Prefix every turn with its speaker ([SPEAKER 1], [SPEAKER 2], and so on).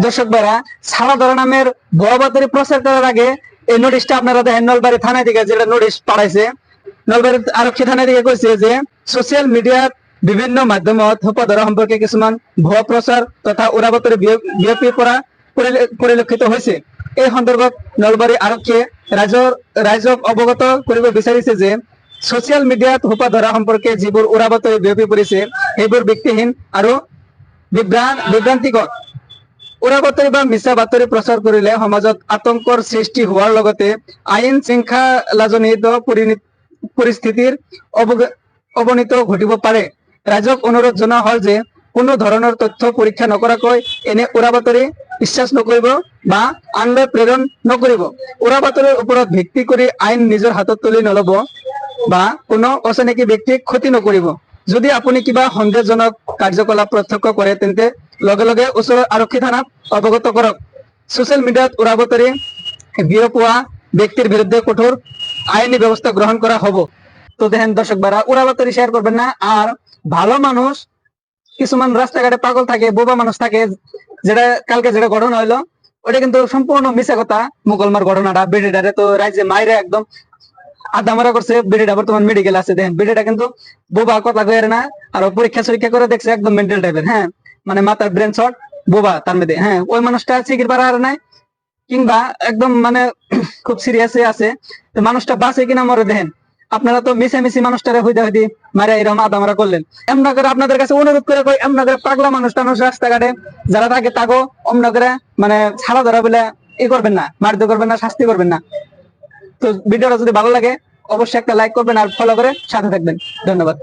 [SPEAKER 1] দর্শক ভাইরা, ছাড়া ধরা নামের ভুয়া বাতরি প্রচার করার আগে এই নোটিশটা আপনারা দেখেন, নলবাড়ি থানায় থেকে যেটা নোটিশ পাঠাইছে। নলবাড়ি আরক্ষী থানায় থেকে কইছে যে সোশ্যাল মিডিয়ার বিভিন্ন মাধ্যমত হোপা ধরা সম্পর্কে কিছুমান ভুয়া প্রচার তথা উড়া বাতরি বিয়পি পড়া পরিলক্ষিত হয়েছে। এই সন্দর্ভত নলবাড়ি আরক্ষীয়ে ৰাইজক অৱগত কৰিব বিচাৰিছে যে সোশ্যাল মিডিয়াত হোপা ধৰা সম্পৰ্কে যিবোৰ উৰা বাতৰি বিয়পি পৰিছে সেইবোৰ ভিত্তিহীন আৰু বিভ্ৰান্তিকৰ। উৰা বাতৰি বা মিছা বাতৰি প্ৰচাৰ কৰিলে সমাজত আতংকৰ সৃষ্টি হোৱাৰ লগতে আইন শৃংখলাজনিত পৰিস্থিতিৰ অৱনতি ঘটিব পাৰে। ৰাইজক অনুৰোধ জনোৱা হ'ল যে কোনো ধৰণৰ তথ্য পৰীক্ষা নকৰাকৈ এনে উৰা বাতৰি বিশ্বাস নকৰিব বা আনলৈ প্ৰেৰণ নকৰিব। উৰা বাতৰিৰ ওপৰত ভিত্তি কৰি আইন নিজৰ হাতত তুলি নলব বা কোনো অচিনাকি ব্যক্তিক ক্ষতি নকৰিব। যদি আপুনি কিবা সন্দেহজনক কাৰ্যকলাপ প্ৰত্যক্ষ কৰে তেন্তে লগে লগে ওচৰৰ আৰক্ষী থানাত অৱগত কৰক। সোশ্যাল মিডিয়াত উৰা বাতৰি বিয়পোৱা ব্যক্তির বিরুদ্ধে কঠোর আইনি ব্যবস্থা গ্রহণ করা হবে। তো দেখেন দর্শক ভাইরা, উড়া বাতরি শেয়ার করবেন না। আর ভালো মানুষ, কিছুমান রাস্তাঘাটে পাগল থাকে, বোবা মানুষ থাকে, কালকে যেটা ঘটনা হইলো ওটা কিন্তু সম্পূর্ণ মিছা কথা। মুকলমার ঘটনাটা বেডিটারে তো রাইজে মাইরে একদম আদামারা করছে। বেডিটা বর্তমান মেডিকেল আছে। দেখেন বেডিটা কিন্তু বোবা কথা কয়ে না, আর পরীক্ষা করে দেখছে একদম মেন্টাল টাইপের। হ্যাঁ, মানে মাথার ব্রেন শর্ট, বোবা তার মধ্যে। হ্যাঁ, ওই মানুষটা চিকির পারা আর নাই, কিংবা একদম মানে খুব সিরিয়াসে আছে। তো মানুষটা বাঁচে কিনা মরে দেখেন। আপনারা তো মিশামিশি মানুষটারে হইতে হইতে মারা এরকম আদামারা করলেন। এমন করে আপনাদের কাছে অনুরোধ করে কই, এমন করে পাগলা মানুষ টানুষ রাস্তাঘাটে যারা থাকে তাগো অমন করে মানে ছাড়া ধরা বলে করবেন না, মারধর করবেন না, শাস্তি করবেন না। তো ভিডিওটা যদি ভালো লাগে অবশ্যই একটা লাইক করবেন আর ফলো করে সাথে থাকবেন। ধন্যবাদ।